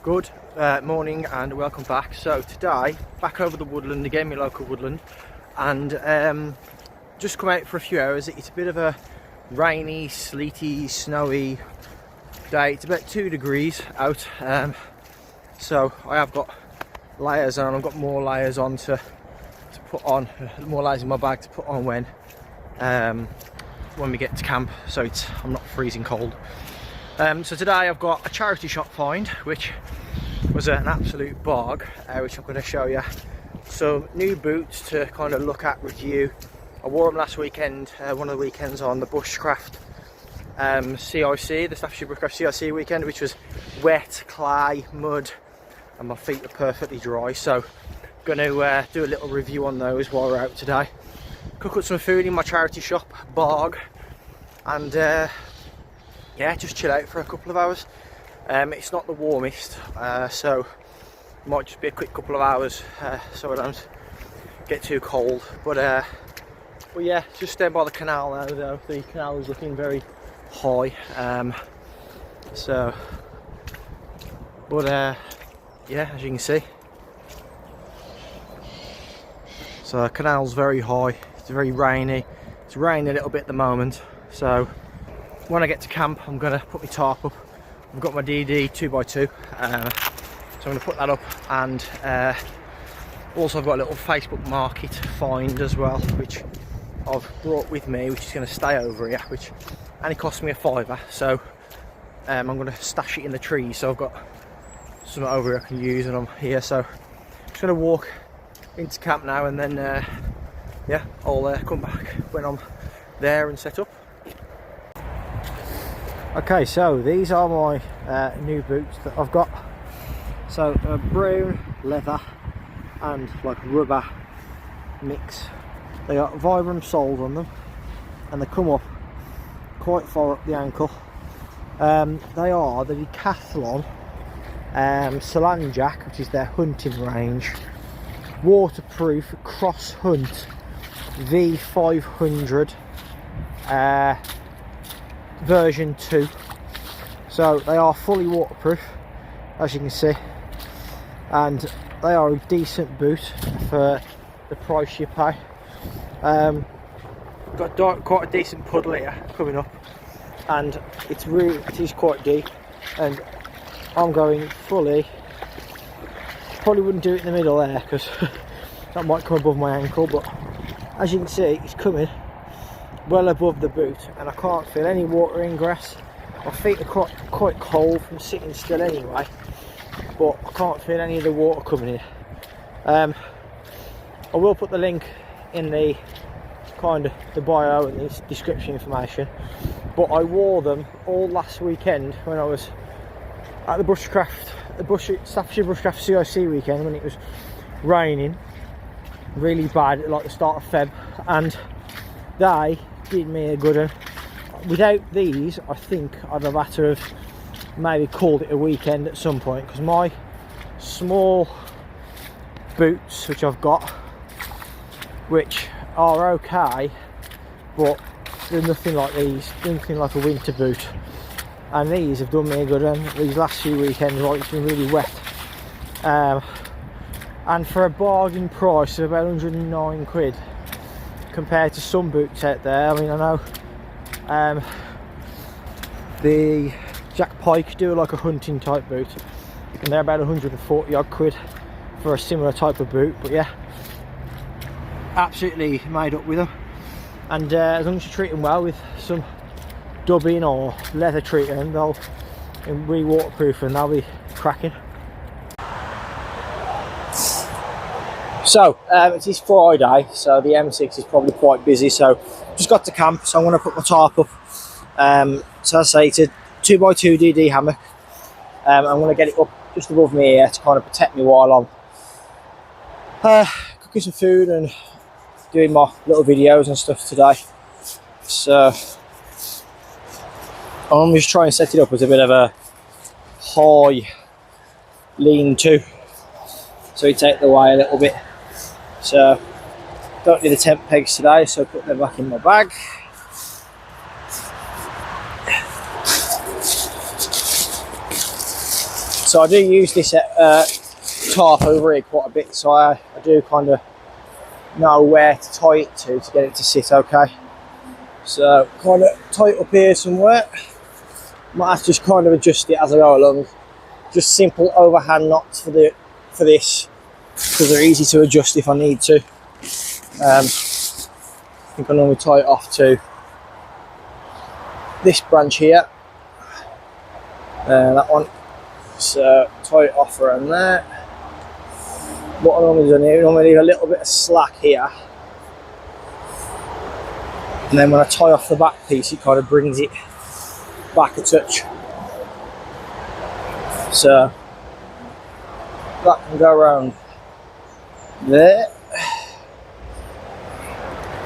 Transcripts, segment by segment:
Good morning and welcome back. So today, back over the woodland again, my local woodland, and just come out for a few hours. It's a bit of a rainy, sleety, snowy day. It's about 2 degrees out, so I have got layers on. I've got more layers on to put on, more layers in my bag to put on when we get to camp, so I'm not freezing cold. So today I've got a charity shop find, which was an absolute barg, which I'm going to show you. Some new boots to kind of look at, review. I wore them last weekend, one of the weekends on the Bushcraft CIC, the Staffordshire Bushcraft CIC weekend, which was wet, clay, mud, and my feet are perfectly dry. So I'm going to do a little review on those while we're out today. Cook up some food in my charity shop, barg, and yeah, just chill out for a couple of hours. It's not the warmest, so it might just be a quick couple of hours, so I don't get too cold. But yeah, just stand by the canal now though. The canal is looking very high, yeah, as you can see. So the canal's very high, it's very rainy. It's raining a little bit at the moment, so when I get to camp I'm going to put my tarp up. I've got my DD 2x2, so I'm going to put that up, and also I've got a little Facebook Market find as well, which I've brought with me, which is going to stay over here, which only cost me a £5, so I'm going to stash it in the trees, so I've got something over here I can use, and I'm here, so I'm just going to walk into camp now, and then yeah, I'll come back when I'm there and set up. Okay, so these are my new boots that I've got. So brown leather and like rubber mix. They got Vibram soles on them, and they come up quite far up the ankle. They are the Decathlon Solanjac, which is their hunting range, waterproof Cross Hunt V500 version 2. So they are fully waterproof, as you can see, and they are a decent boot for the price you pay. Got quite a decent puddle here coming up, and it is quite deep, and I'm going fully. Probably wouldn't do it in the middle there because that might come above my ankle, but as you can see, it's coming well above the boot, and I can't feel any water ingress. My feet are quite cold from sitting still anyway, but I can't feel any of the water coming in. I will put the link in the kind of the bio and the description information, but I wore them all last weekend when I was at the Staffordshire Bushcraft CIC weekend, when it was raining really bad at like the start of Feb, and they did me a good one. Without these, I think I'd have had to have maybe called it a weekend at some point, because my small boots, which I've got, which are okay, but they're nothing like these, nothing like a winter boot, and these have done me a good one these last few weekends while it's been really wet. And for a bargain price of about 109 quid compared to some boots out there. I mean, I know the Jack Pike do like a hunting type boot, and they're about 140 odd quid for a similar type of boot, but yeah, absolutely made up with them. And as long as you treat them well with some dubbing or leather treatment, they'll be waterproof and they'll be cracking. So it is Friday, so the M6 is probably quite busy, so just got to camp, so I'm going to put my tarp up. So as I say, it's a 2x2 DD hammock. I'm going to get it up just above me here to kind of protect me while I'm cooking some food and doing my little videos and stuff today. So I'm just trying to set it up as a bit of a high lean-to, so it's out the way a little bit. So don't need the tent pegs today, so put them back in my bag. So I do use this tarp over here quite a bit, so I do kind of know where to tie it to get it to sit okay. So kind of tie it up here somewhere. Might have to just kind of adjust it as I go along. Just simple overhand knots for this, because they're easy to adjust if I need to. I think I normally tie it off to this branch here, that one. So tie it off around there. What I normally do here, I normally leave a little bit of slack here, and then when I tie off the back piece, it kind of brings it back a touch. So that can go around there.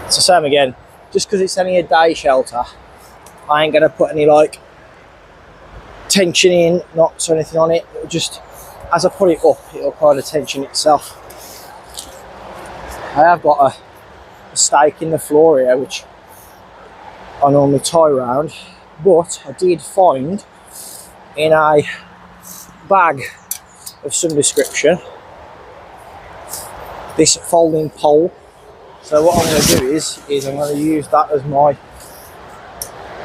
It's the same again, just because it's only a day shelter, I ain't going to put any like tension in, knots or anything on it. It'll just, as I put it up, it'll kind of tension itself. I have got a stake in the floor here which I normally tie around, but I did find in a bag of some description this folding pole. So what I'm going to do is I'm going to use that as my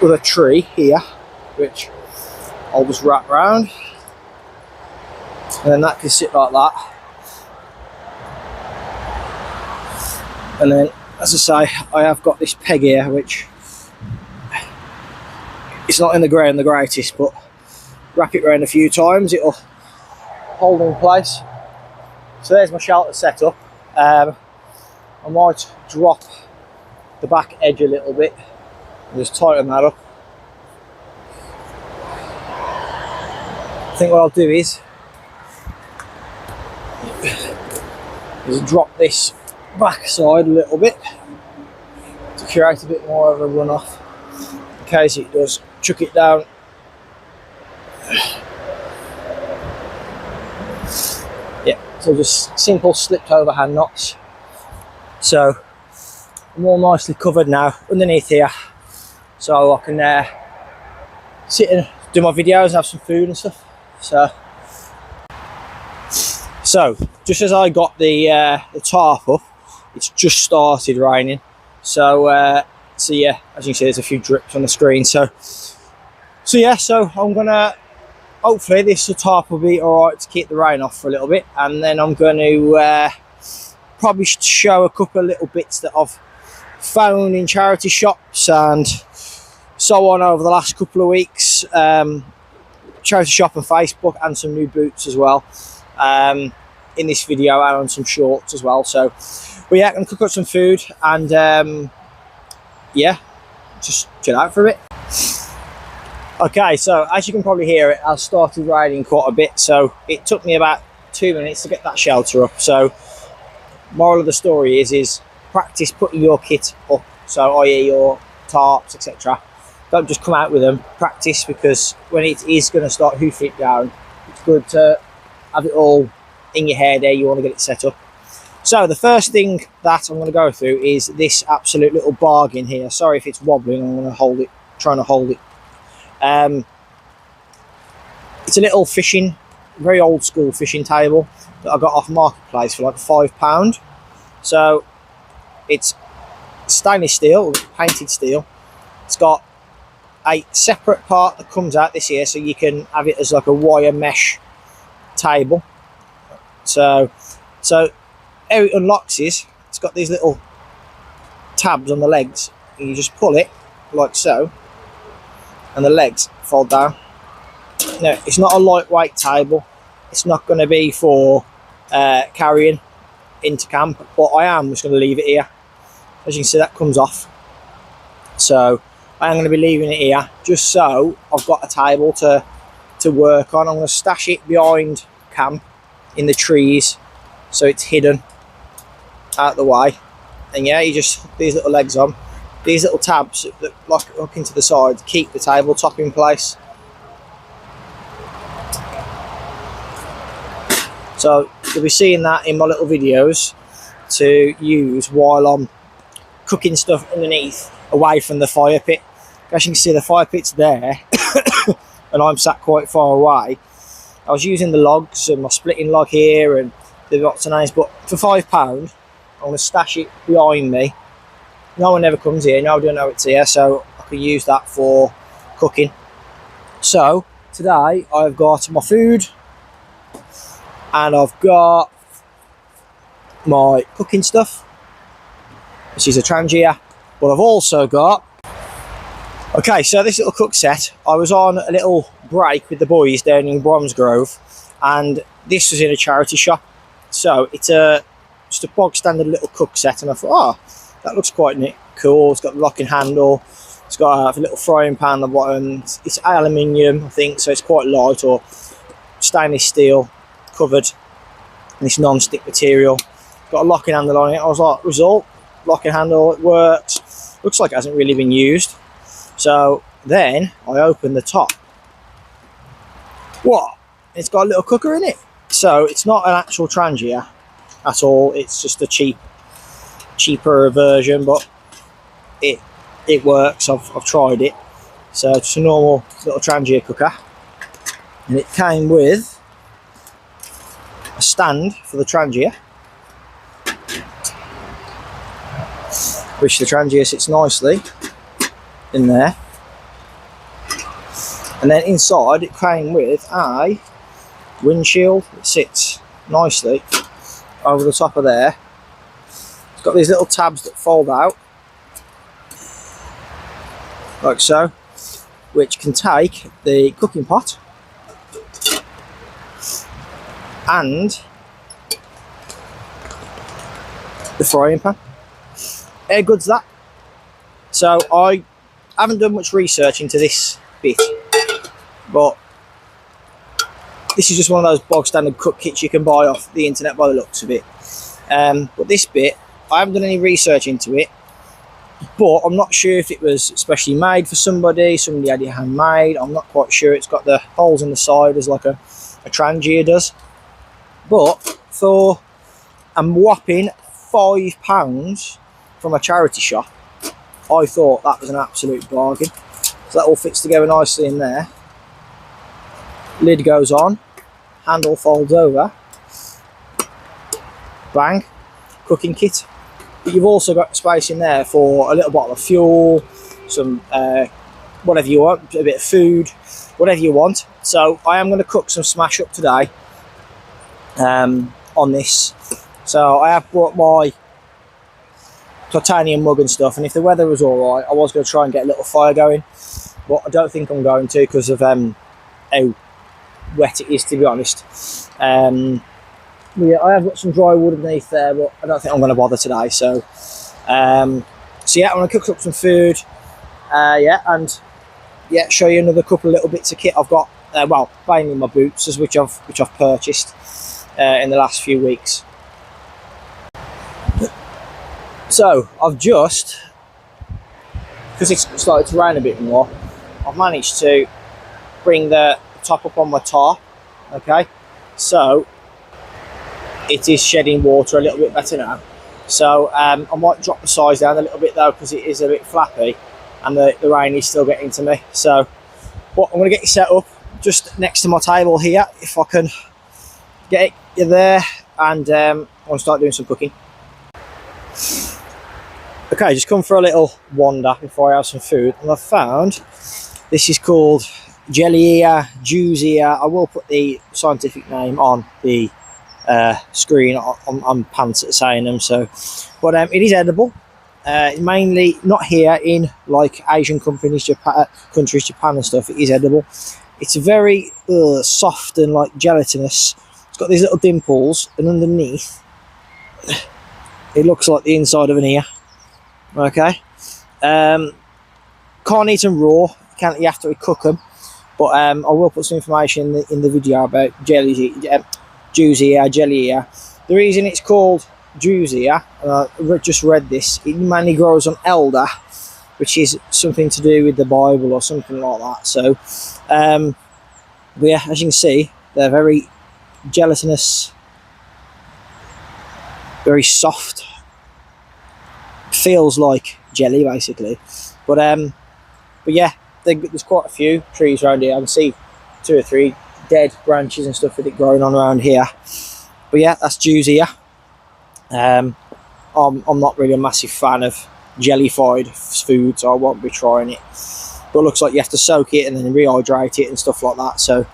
other tree here, which I'll just wrap round, and then that can sit like that. And then, as I say, I have got this peg here, which it's not in the ground the greatest, but wrap it around a few times, it'll hold in place. So there's my shelter set up. I might drop the back edge a little bit and just tighten that up. I think what I'll do is drop this back side a little bit to create a bit more of a runoff in case it does chuck it down. Yeah, so just simple slipped overhand knots. So I'm all nicely covered now underneath here, so I can sit and do my videos and have some food and stuff. So just as I got the tarp up, it's just started raining. So yeah, as you can see, there's a few drips on the screen. So I'm gonna, hopefully this tarp will be all right to keep the rain off for a little bit, and then I'm going to probably show a couple of little bits that I've found in charity shops and so on over the last couple of weeks. Charity shop on Facebook, and some new boots as well in this video, and on some shorts as well. So yeah, I'm going to cook up some food and yeah, just chill out for a bit. Okay, so as you can probably hear, it has started raining quite a bit, so it took me about 2 minutes to get that shelter up. So moral of the story is practice putting your kit up, so i.e. your tarps, etc. Don't just come out with them, practice, because when it is going to start hoofing it down, it's good to have it all in your head there. You want to get it set up. So the first thing that I'm going to go through is this absolute little bargain here. Sorry if it's wobbling, I'm going to hold it, trying to hold it. It's a little fishing, very old school fishing table that I got off Marketplace for like £5. So it's stainless steel, painted steel. It's got a separate part that comes out this here, so you can have it as like a wire mesh table. So how it unlocks is, it's got these little tabs on the legs, and you just pull it like so, and the legs fold down. Now, it's not a lightweight table, it's not going to be for carrying into camp, but I am just going to leave it here. As you can see, that comes off, so I am going to be leaving it here just so I've got a table to work on. I'm going to stash it behind camp in the trees so it's hidden out the way. And yeah, you just hook these little legs on, these little tabs that hook into the side, keep the tabletop in place. So you'll be seeing that in my little videos to use while I'm cooking stuff underneath, away from the fire pit. As you can see, the fire pit's there and I'm sat quite far away. I was using the logs and my splitting log here and the lots of names, but for £5 I'm going to stash it behind me. No one ever comes here, no one don't know it's here, so I can use that for cooking. So today I've got my food and I've got my cooking stuff, which is a Trangia, but I've also got, okay, so this little cook set, I was on a little break with the boys down in Bromsgrove, and this was in a charity shop. So it's just a bog standard little cook set, and I thought, oh, that looks quite neat, cool. It's got a locking handle, it's got a little frying pan on the bottom, it's aluminium I think, so it's quite light, or stainless steel covered in this non-stick material. Got a locking handle on it. I was like, result, locking handle, it works, looks like it hasn't really been used. So then I opened the top. What? It's got a little cooker in it. So it's not an actual Trangia at all, it's just a cheaper version, but it works. I've tried it. So it's a normal little Trangia cooker, and it came with a stand for the Trangia, which the Trangia sits nicely in there. And then inside it came with a windshield that sits nicely over the top of there. It's got these little tabs that fold out like so, which can take the cooking pot and the frying pan. How good's that? So I haven't done much research into this bit, but this is just one of those bog standard cook kits you can buy off the internet by the looks of it. But this bit, I haven't done any research into it, but I'm not sure if it was specially made for somebody had it handmade. I'm not quite sure. It's got the holes in the side as like a Trangia does. But for a whopping £5 from a charity shop, I thought that was an absolute bargain. So that all fits together nicely in there. Lid goes on, handle folds over, bang, cooking kit. But you've also got space in there for a little bottle of fuel, some whatever you want, a bit of food, whatever you want. So I am going to cook some smash up today on this. So I have brought my titanium mug and stuff, and if the weather was alright, I was going to try and get a little fire going, but I don't think I'm going to because of how wet it is, to be honest. Yeah, I have got some dry wood underneath there, but I don't think I'm going to bother today. So yeah, I'm going to cook up some food, and show you another couple of little bits of kit I've got. Well, mainly my boots, which I've purchased in the last few weeks. So I've just, because it's started to rain a bit more, I've managed to bring the top up on my tarp. Okay, so it is shedding water a little bit better now. So I might drop the size down a little bit though, because it is a bit flappy and the rain is still getting to me. So what, I'm going to get you set up just next to my table here, if I can get you there, and I'm going to start doing some cooking. Okay, just come for a little wander before I have some food, and I've found this is called Geliea juicea. I will put the scientific name on the screen. on pants at saying them, so but it is edible, mainly not here in like Asian countries, Japan and stuff. It is edible. It's very soft and like gelatinous. It's got these little dimples, and underneath it looks like the inside of an ear. Okay, can't eat them raw, you have to cook them, but I will put some information in the video about juicea. The reason it's called juicea, I just read this, it mainly grows on elder, which is something to do with the Bible or something like that. So but yeah, as you can see, they're very gelatinous, very soft, feels like jelly basically. But yeah, there's quite a few trees around here. I can see 2 or 3 dead branches and stuff with it growing on around here. But yeah, that's Jew's here. I'm not really a massive fan of jellified food, so I won't be trying it. But it looks like you have to soak it and then rehydrate it and stuff like that. So,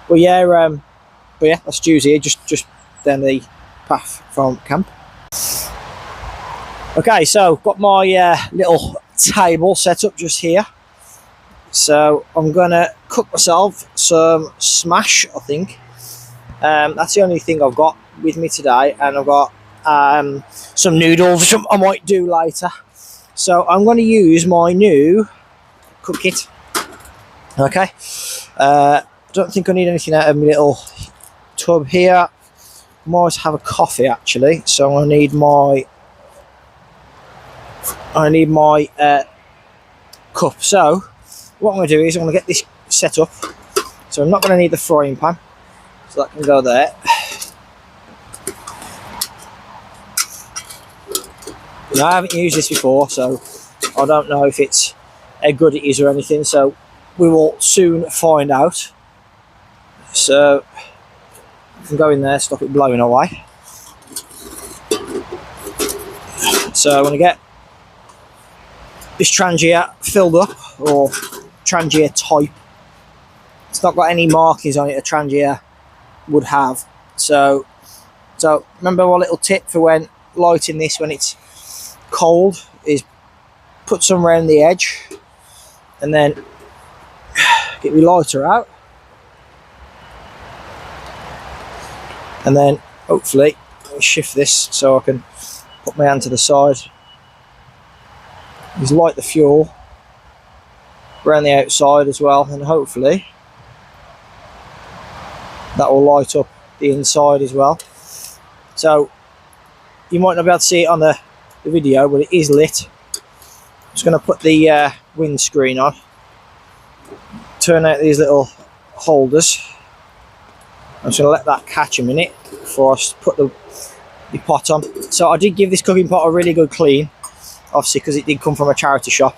but yeah, that's Jew's here, just down the path from camp. Okay, so got my little table set up just here. So I'm gonna cook myself some smash, I think. That's the only thing I've got with me today, and I've got some noodles, which I might do later. So I'm going to use my new cook kit. Okay, don't think I need anything out of my little tub here. Might have a coffee actually, so I need my cup. So what I'm going to do is I'm going to get this set up. So I'm not going to need the frying pan, so that can go there. Now, I haven't used this before, so I don't know if it's how good it is or anything, so we will soon find out. So I can go in there, stop it blowing away. So I'm going to get this Trangia filled up, or Trangia type. It's not got any markings on it a Trangia would have. So remember my little tip for when lighting this when it's cold is put some around the edge and then get your lighter out, and then hopefully shift this so I can put my hand to the side. Just light the fuel around the outside as well, and hopefully that will light up the inside as well. So you might not be able to see it on the video, but it is lit. I'm just going to put the windscreen on, turn out these little holders. I'm just going to let that catch a minute before I put the pot on. So I did give this cooking pot a really good clean, obviously because it did come from a charity shop,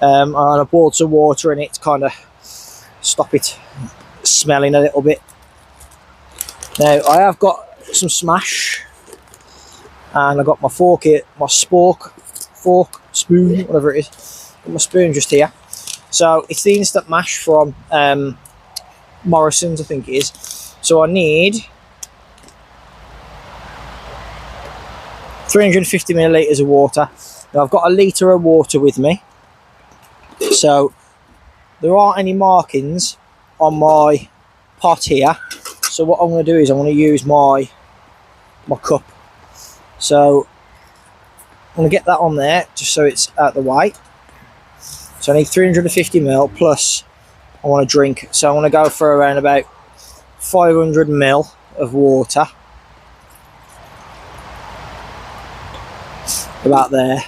and I poured some water in it to kind of stop it smelling a little bit. Now I have got some smash, and I got my fork here, my fork, spoon, whatever it is. Got my spoon just here. So it's the instant mash from Morrison's, I think it is. So I need 350 millilitres of water. Now I've got a litre of water with me, so there aren't any markings on my pot here. So what I'm going to do is I'm going to use my cup. So I'm going to get that on there just so it's out the way. So I need 350 ml plus I want to drink. So I'm going to go for around about 500 ml of water. About there.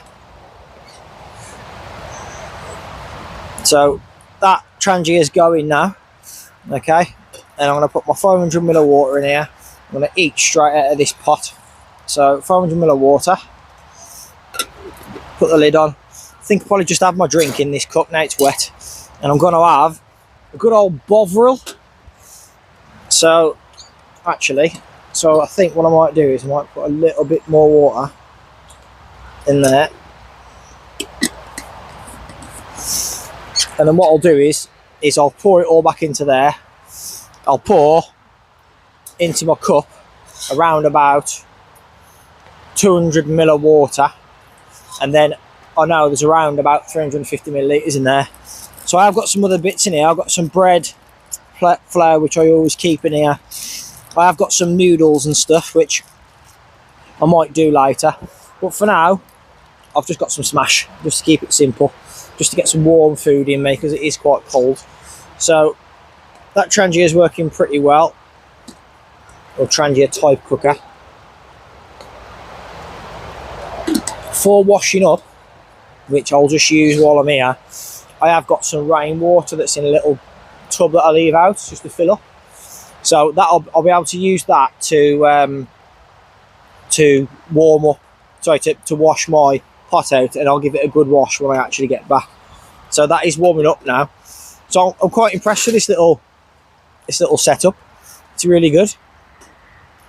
So that Trangia is going now. Okay. And I'm going to put my 500 ml of water in here. I'm going to eat straight out of this pot. So 500 ml of water. Put the lid on. I think I'll probably just have my drink in this cup now it's wet. And I'm going to have a good old Bovril. So actually, I think what I might do is I might put a little bit more water in there. And then what I'll do is I'll pour it all back into there. I'll pour into my cup around about 200 ml of water, and then I know there's around about 350 millilitres in there. So I've got some other bits in here. I've got some bread flour, which I always keep in here. I have got some noodles and stuff, which I might do later. But for now, I've just got some smash, just to keep it simple, just to get some warm food in me, because it is quite cold. So that Trangia is working pretty well, or Trangia type cooker. For washing up, which I'll just use while I'm here, I have got some rainwater that's in a little tub that I leave out just to fill up. So that I'll be able to use that to warm up, sorry, to wash my pot out, and I'll give it a good wash when I actually get back. So that is warming up now. So I'm quite impressed with this little this little setup. It's really good.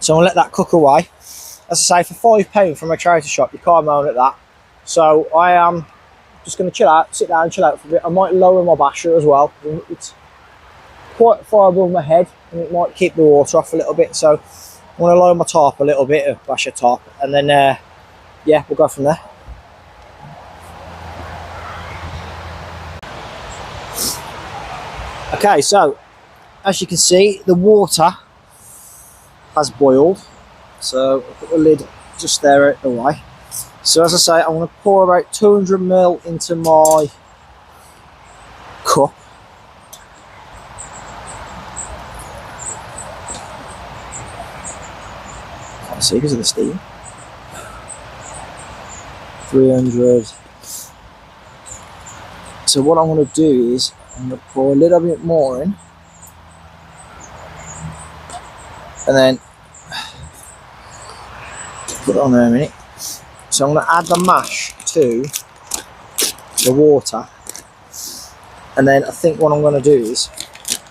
So I'll let that cook away. As I say, for £5 from a charity shop, you can't moan at that. So I am just going to chill out, sit down and chill out for a bit. I might lower my basher as well. It's quite far above my head and it might keep the water off a little bit. So I'm going to lower my top a little bit, basher top, and then yeah, we'll go from there. Okay, so as you can see, the water has boiled. So I'll put the lid just there out the way. So as I say, I'm going to pour about 200ml into my cup. Can't see because of the steam. 300. So what I'm going to do is I'm going to pour a little bit more in, and then put it on there a minute. So I'm going to add the mash to the water, and then I think what I'm going to do is,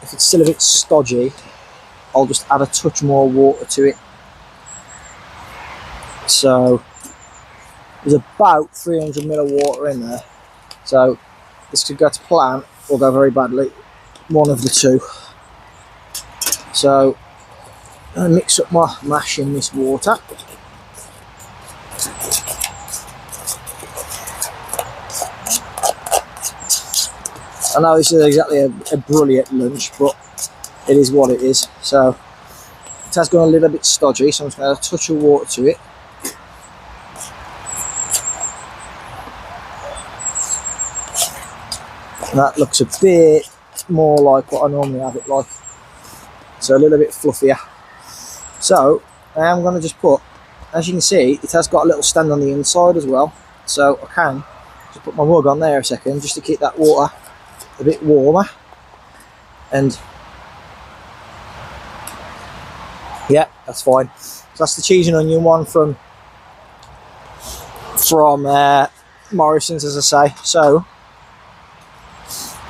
if it's still a bit stodgy, I'll just add a touch more water to it. So there's about 300ml of water in there. So this could go to plan or go very badly, one of the two. So I'm going to mix up my mash in this water. I know this is exactly a brilliant lunch, but it is what it is. So it has gone a little bit stodgy, so I'm just going to add a touch of water to it. And that looks a bit more like what I normally have it like. So a little bit fluffier. So I am going to just put, as you can see, it has got a little stand on the inside as well. So I can just put my mug on there a second, just to keep that water a bit warmer. And yeah, that's fine. So that's the cheese and onion one from Morrison's, as I say. So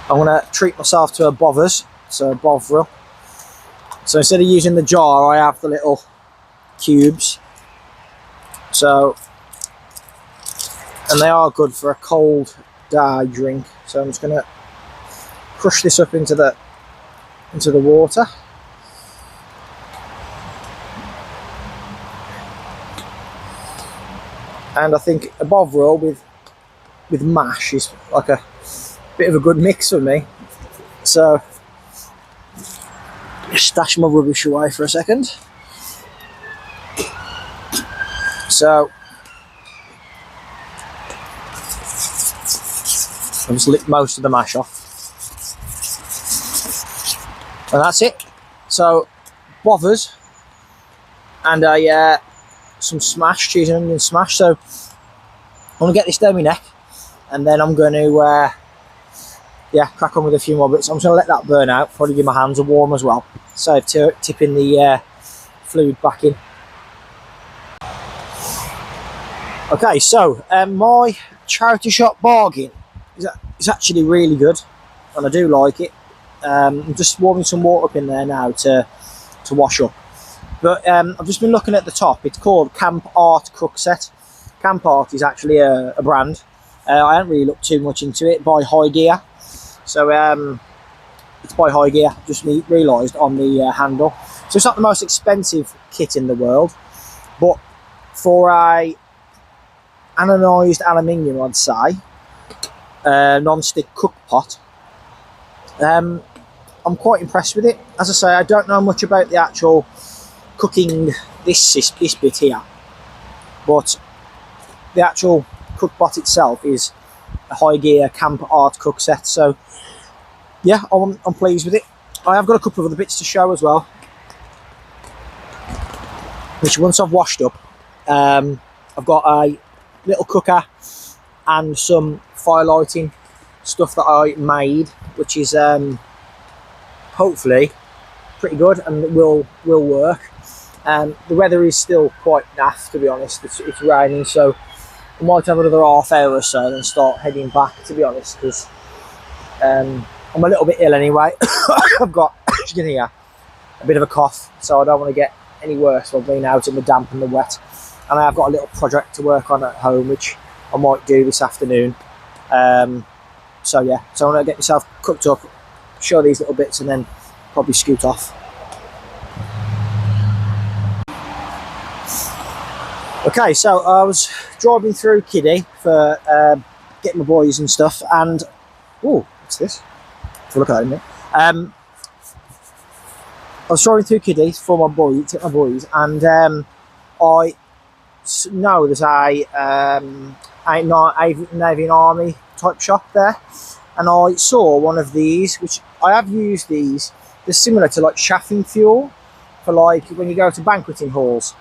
I'm going to treat myself to a Bovril, so a Bovril. So instead of using the jar, I have the little cubes. So, and they are good for a cold day drink. So I'm just going to crush this up into the water. And I think a Bovril with mash is like a bit of a good mix for me. So stash my rubbish away for a second. So I'll just lick most of the mash off, and that's it. So Bovrils and some smash, cheese and onion smash. So I'm going to get this down my neck, and then I'm going to crack on with a few more bits. I'm just going to let that burn out, probably give my hands a warm as well. So tipping the fluid back in. Okay, so my charity shop bargain is actually really good, and I do like it. I'm just warming some water up in there now to wash up. But I've just been looking at the top. It's called Camp Art Cook Set. Camp Art is actually a brand. I haven't really looked too much into it. By High Gear. So it's by High Gear. Just realised on the handle. So it's not the most expensive kit in the world, but for a anodised aluminium, I'd say, non-stick cook pot, I'm quite impressed with it. As I say, I don't know much about the actual cooking this bit here, but the actual cook pot itself is a High Gear Camp Art Cook Set. So yeah, I'm pleased with it. I have got a couple of other bits to show as well, which once I've washed up, I've got a little cooker and some fire lighting stuff that I made, which is hopefully pretty good and will work. The weather is still quite naff, to be honest. It's raining, so I might have another half hour or so and start heading back, to be honest, because I'm a little bit ill anyway. I've got, you can hear, a bit of a cough, so I don't want to get any worse while being out in the damp and the wet. And I have got a little project to work on at home, which I might do this afternoon. So yeah, so I want to get myself cooked up, show these little bits, and then probably scoot off. Okay, so I was driving through Kiddie for getting my boys and stuff, and oh, what's this? Have a look at that in a minute. I was driving through Kiddie for my boys, to get my boys, and I know there's a Navy and Army type shop there, and I saw one of these, which I have used these. They're similar to like chaffing fuel for like when you go to banqueting halls,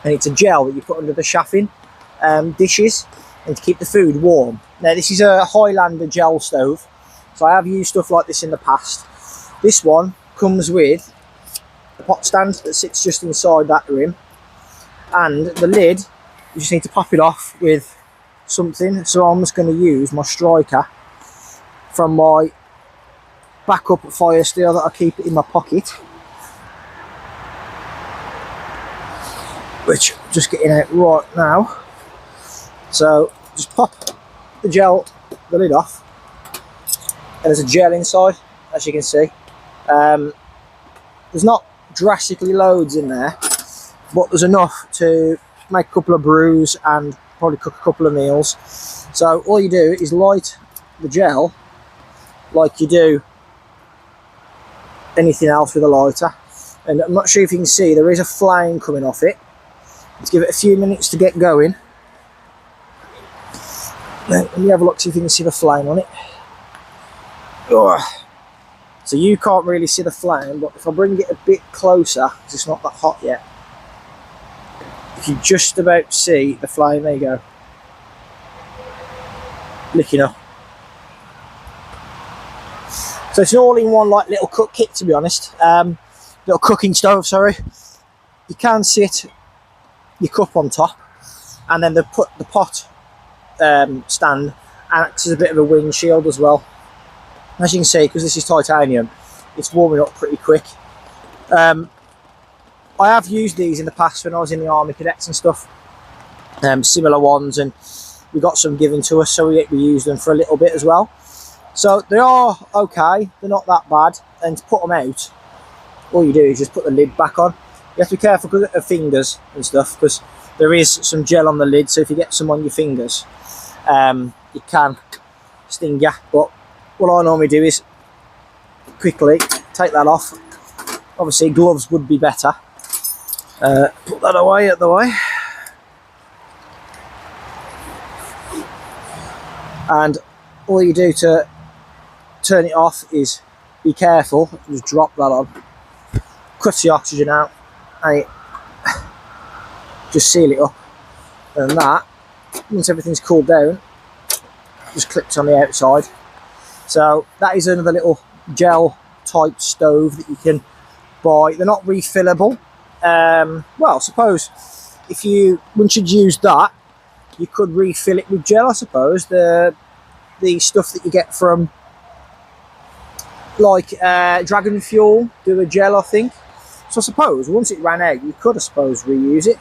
and it's a gel that you put under the chaffing dishes and to keep the food warm. Now this is a Highlander gel stove, so I have used stuff like this in the past. This one comes with a pot stand that sits just inside that rim, and the lid, you just need to pop it off with something. So I'm just going to use my striker from my backup fire steel that I keep in my pocket, which I'm just getting out right now. So just pop the lid off, and there's a gel inside, as you can see. There's not drastically loads in there, but there's enough to make a couple of brews and probably cook a couple of meals. So all you do is light the gel like you do anything else with a lighter, and I'm not sure if you can see, there is a flame coming off it. Let's give it a few minutes to get going. Let me have a look, see if you can see the flame on it. Oh. So you can't really see the flame, but if I bring it a bit closer, because it's not that hot yet, you can just about see the flame. There you go, licking up. So it's an all-in-one like little cook kit, to be honest. Little cooking stove, sorry. You can sit your cup on top, and then the pot stand acts as a bit of a windshield as well. As you can see, because this is titanium, it's warming up pretty quick. I have used these in the past when I was in the Army Cadets and stuff, similar ones, and we got some given to us, so we used them for a little bit as well. So they are okay, they're not that bad, and to put them out, all you do is just put the lid back on. You have to be careful of fingers and stuff, because there is some gel on the lid, so if you get some on your fingers, it can sting you. But what I normally do is quickly take that off. Obviously gloves would be better. Put that away at the way. And all you do to turn it off is be careful, just drop that on, cut the oxygen out, and just seal it up. And that, once everything's cooled down, just clips on the outside. So that is another little gel type stove that you can buy. They're not refillable. Well, I suppose if you, once you'd used that, you could refill it with gel, I suppose. The stuff that you get from like Dragon Fuel do a gel, I think. So I suppose once it ran out, you could, I suppose, reuse it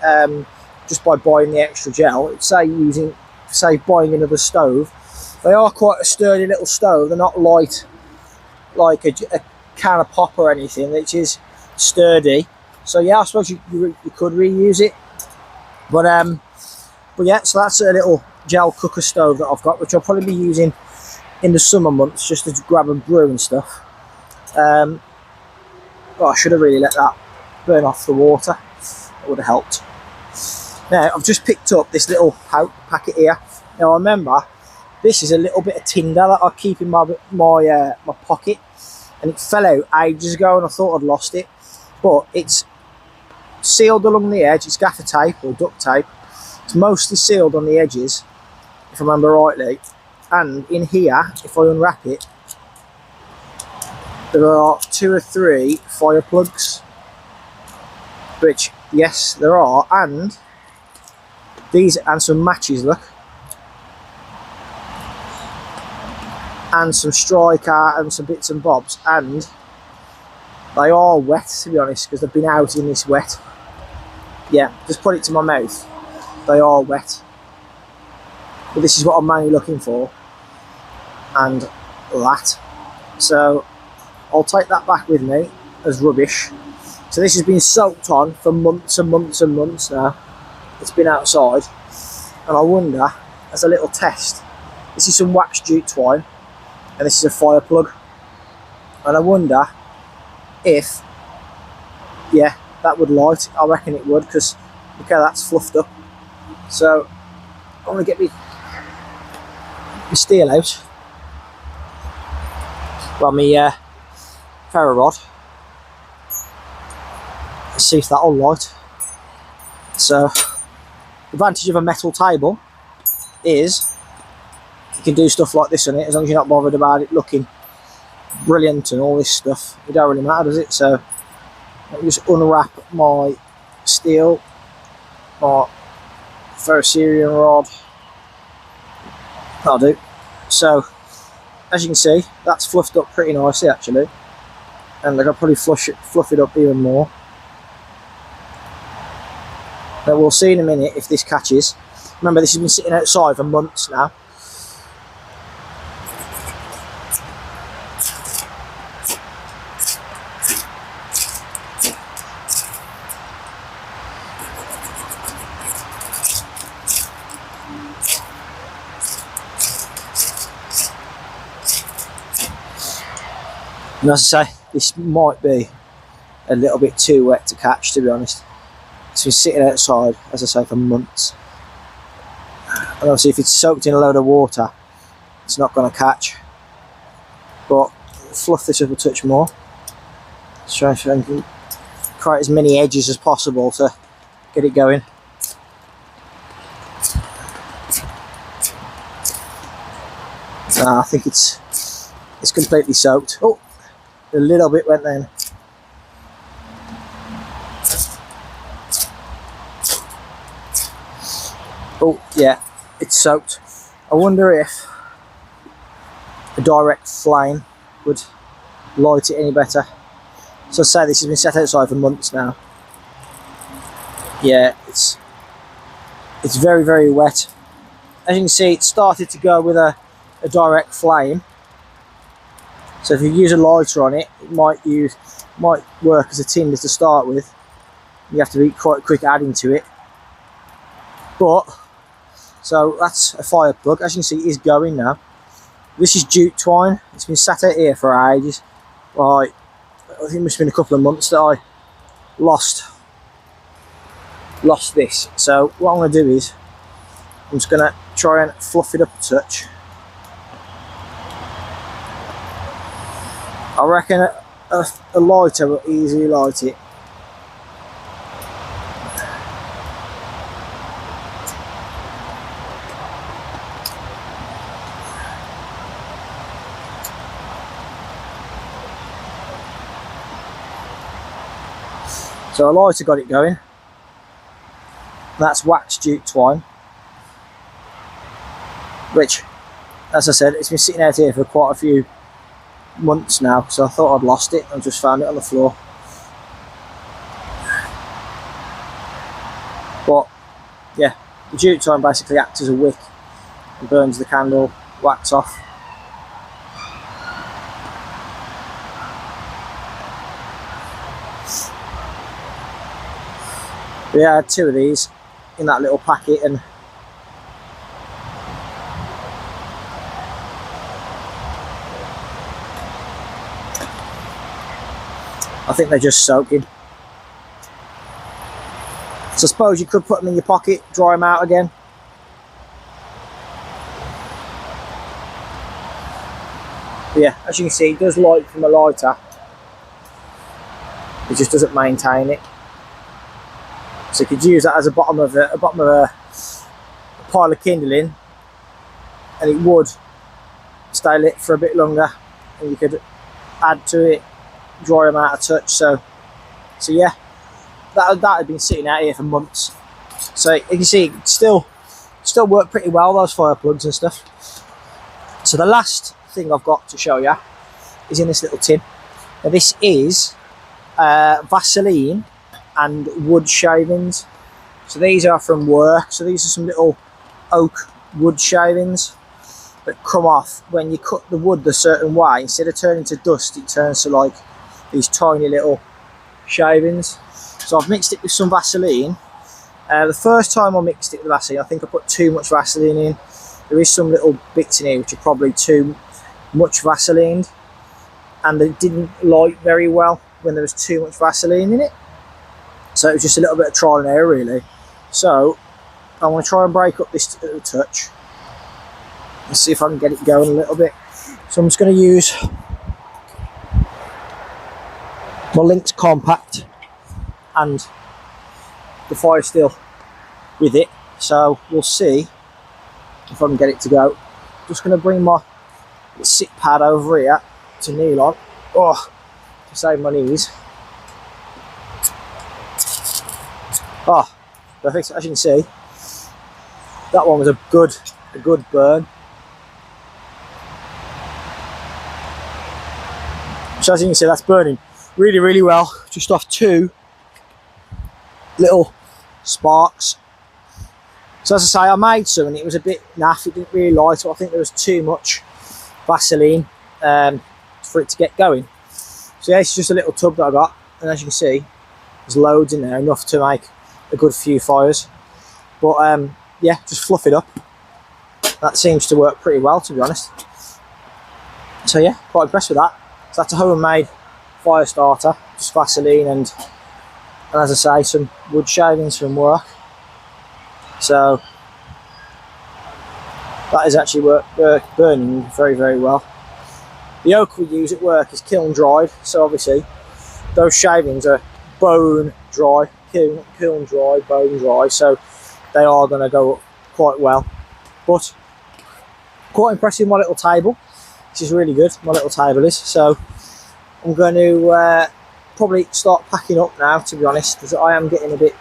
just by buying the extra gel. It's say buying another stove. They are quite a sturdy little stove. They're not light like a can of pop or anything. It is sturdy. So yeah, I suppose you could reuse it. But yeah, so that's a little gel cooker stove that I've got, which I'll probably be using in the summer months just to grab and brew and stuff. Oh, I should have really let that burn off the water. That would have helped. Now I've just picked up this little packet here. Now remember, this is a little bit of tinder that I keep in my pocket, and it fell out ages ago and I thought I'd lost it, but it's sealed along the edge. It's gaffer tape or duct tape. It's mostly sealed on the edges, if I remember rightly. And in here, if I unwrap it, there are 2 or 3 fire plugs, which, yes, there are, and these, and some matches, look, and some striker and some bits and bobs, and They are wet, to be honest, because they've been out in this wet. Yeah, just put it to my mouth. They are wet. But this is what I'm mainly looking for. And that. So I'll take that back with me as rubbish. So this has been soaked on for months and months and months now. It's been outside. And I wonder, as a little test, this is some wax jute twine. And this is a fire plug. And I wonder if, yeah, that would light. I reckon it would, because look how that's fluffed up. So I'm going to get my steel out. Well, my ferro rod. Let's see if that'll light. So the advantage of a metal table is you can do stuff like this on it, as long as you're not bothered about it looking brilliant and all this stuff. It don't really matter, does it? So let me just unwrap my steel, my ferrocerium rod. That'll do. So as you can see, that's fluffed up pretty nicely actually, and I can probably fluff it up even more. Now we'll see in a minute if this catches. Remember, this has been sitting outside for months now. And as I say, this might be a little bit too wet to catch, to be honest. It's been sitting outside, as I say, for months. And obviously if it's soaked in a load of water, it's not going to catch. But fluff this up a touch more. Let's try and create as many edges as possible to get it going. I think it's completely soaked. Oh, a little bit went then. Oh yeah, it's soaked. I wonder if a direct flame would light it any better. So I say this has been set outside for months now. Yeah, it's very, very wet. As you can see, it started to go with a direct flame. So if you use a lighter on it, it might work as a tinder to start with. You have to be quite quick adding to it. But so that's a fire plug. As you can see, it is going now. This is jute twine. It's been sat out here for ages. Right, I think it must have been a couple of months that I lost this. So what I'm going to do is I'm just going to try and fluff it up a touch. I reckon a lighter will easily light it. So a lighter got it going. That's wax jute twine, which, as I said, it's been sitting out here for quite a few months now, so I thought I'd lost it and just found it on the floor. But yeah, the jute twine basically acts as a wick and burns the candle wax off. Yeah, I had 2 of these in that little packet, and I think they're just soaking. So I suppose you could put them in your pocket, dry them out again. But yeah, as you can see, it does light from a lighter. It just doesn't maintain it. So you could use that as a bottom of a pile of kindling, and it would stay lit for a bit longer, and you could add to it, dry them out a touch. So yeah, that had been sitting out here for months. So you can see it still work pretty well, those fire plugs and stuff. So the last thing I've got to show you is in this little tin. Now this is Vaseline and wood shavings. So these are from work. So these are some little oak wood shavings that come off when you cut the wood a certain way. Instead of turning to dust, it turns to like these tiny little shavings. So I've mixed it with some Vaseline. The first time I mixed it with Vaseline, I think I put too much Vaseline in. There is some little bits in here which are probably too much Vaseline, and they didn't light very well when there was too much Vaseline in it. So it was just a little bit of trial and error really. So I want to try and break up this a touch and see if I can get it going a little bit. So I'm just going to use my Lynx Compact and the fire steel with it. So we'll see if I can get it to go. Just going to bring my sit pad over here to kneel on, to save my knees. Perfect. As you can see, that one was a good burn. So as you can see, that's burning really well, just off two little sparks. So as I say, I made some and it was a bit naff, it didn't really light, so I think there was too much Vaseline for it to get going. So yeah, it's just a little tub that I got, and as you can see, there's loads in there, enough to make a good few fires. But yeah, just fluff it up. That seems to work pretty well, to be honest. So yeah, quite impressed with that. So that's a homemade fire starter, just Vaseline and as I say, some wood shavings from work. So that is actually burning very well. The oak we use at work is kiln dried, so obviously those shavings are bone dry, kiln dry, bone dry, so they are going to go up quite well. But quite impressive, my little table. This is really good, my little table is. So I'm going to probably start packing up now, to be honest, because I am getting a bit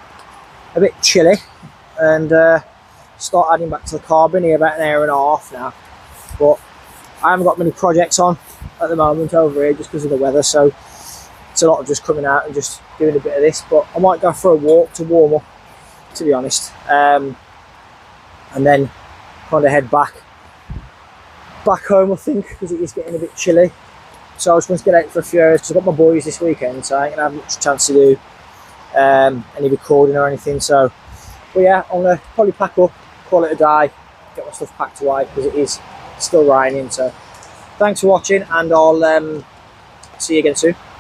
chilly, and start adding back to the car. Been here about an hour and a half now, but I haven't got many projects on at the moment over here just because of the weather, so it's a lot of just coming out and just doing a bit of this. But I might go for a walk to warm up, to be honest, and then kind of head back home, I think, because it is getting a bit chilly. So I was going to get out for a few hours because I've got my boys this weekend, so I ain't going to have much chance to do any recording or anything. So, but yeah, I'm going to probably pack up, call it a day, get my stuff packed away because it is still raining. So thanks for watching, and I'll see you again soon.